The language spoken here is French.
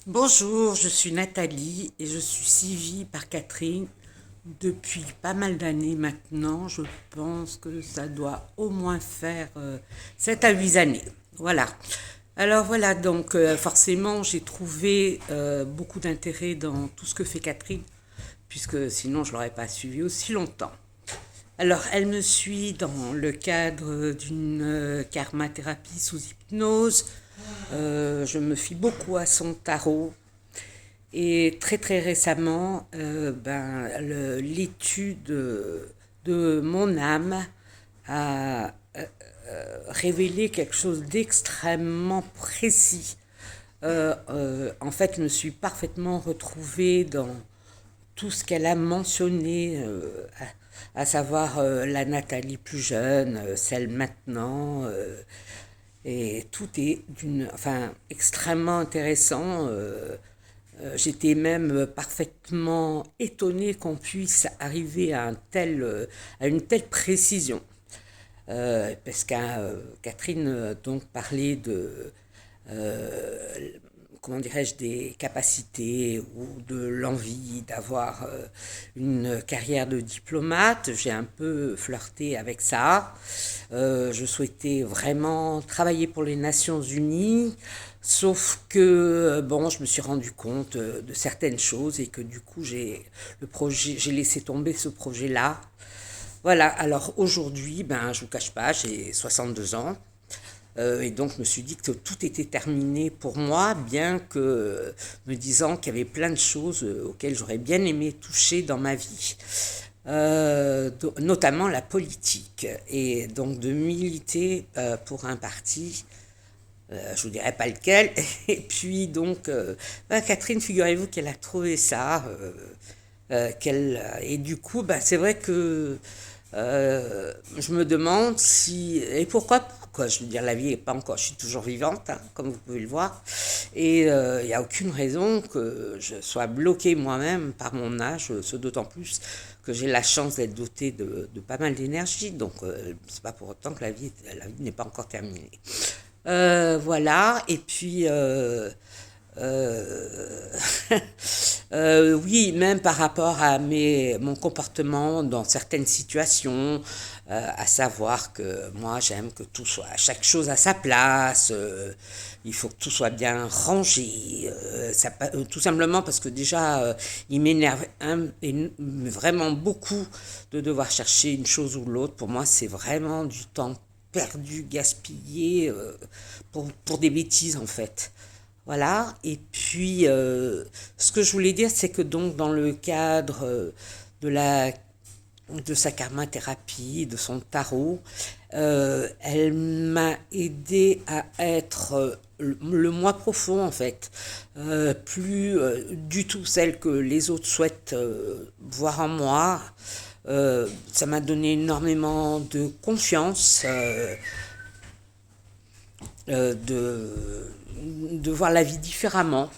Bonjour, je suis Nathalie et je suis suivie par Catherine depuis pas mal d'années maintenant. Je pense que ça doit au moins faire 7 à 8 années. Voilà. Alors voilà, donc forcément j'ai trouvé beaucoup d'intérêt dans tout ce que fait Catherine, puisque sinon je ne l'aurais pas suivie aussi longtemps. Alors elle me suit dans le cadre d'une karma-thérapie sous hypnose. Je me fie beaucoup à son tarot. Et très très récemment, l'étude de mon âme a révélé quelque chose d'extrêmement précis. En fait, je me suis parfaitement retrouvée dans tout ce qu'elle a mentionné, à savoir la Nathalie plus jeune, celle maintenant, et tout est extrêmement intéressant. J'étais même parfaitement étonnée qu'on puisse arriver à une telle précision. Parce que Catherine donc parlait de, euh, comment dirais-je, des capacités ou de l'envie d'avoir une carrière de diplomate. J'ai un peu flirté avec ça. Je souhaitais vraiment travailler pour les Nations Unies. Sauf que, bon, je me suis rendu compte de certaines choses et que du coup, j'ai laissé tomber ce projet-là. Voilà, alors aujourd'hui, ben, je ne vous cache pas, j'ai 62 ans. Et donc, je me suis dit que tout était terminé pour moi, bien que me disant qu'il y avait plein de choses auxquelles j'aurais bien aimé toucher dans ma vie. Notamment la politique. Et donc, de militer pour un parti, je vous dirai pas lequel. Et puis donc, Catherine, figurez-vous qu'elle a trouvé ça, et du coup, c'est vrai que je me demande si et pourquoi pas quoi. Je veux dire, la vie est pas encore, je suis toujours vivante, hein, comme vous pouvez le voir, et il n'y a aucune raison que je sois bloquée moi-même par mon âge, ce d'autant plus que j'ai la chance d'être dotée de pas mal d'énergie, donc c'est pas pour autant que la vie n'est pas encore terminée. Voilà, et puis euh, oui, même par rapport à mon comportement dans certaines situations, à savoir que moi j'aime que tout soit, chaque chose à sa place, il faut que tout soit bien rangé, tout simplement parce que déjà il m'énerve vraiment beaucoup de devoir chercher une chose ou l'autre. Pour moi, c'est vraiment du temps perdu, gaspillé pour des bêtises en fait. Voilà, et puis ce que je voulais dire, c'est que donc dans le cadre de la de sa karma-thérapie, de son tarot, elle m'a aidé à être le moi profond en fait, plus du tout celle que les autres souhaitent voir en moi. Ça m'a donné énormément de confiance, de voir la vie différemment.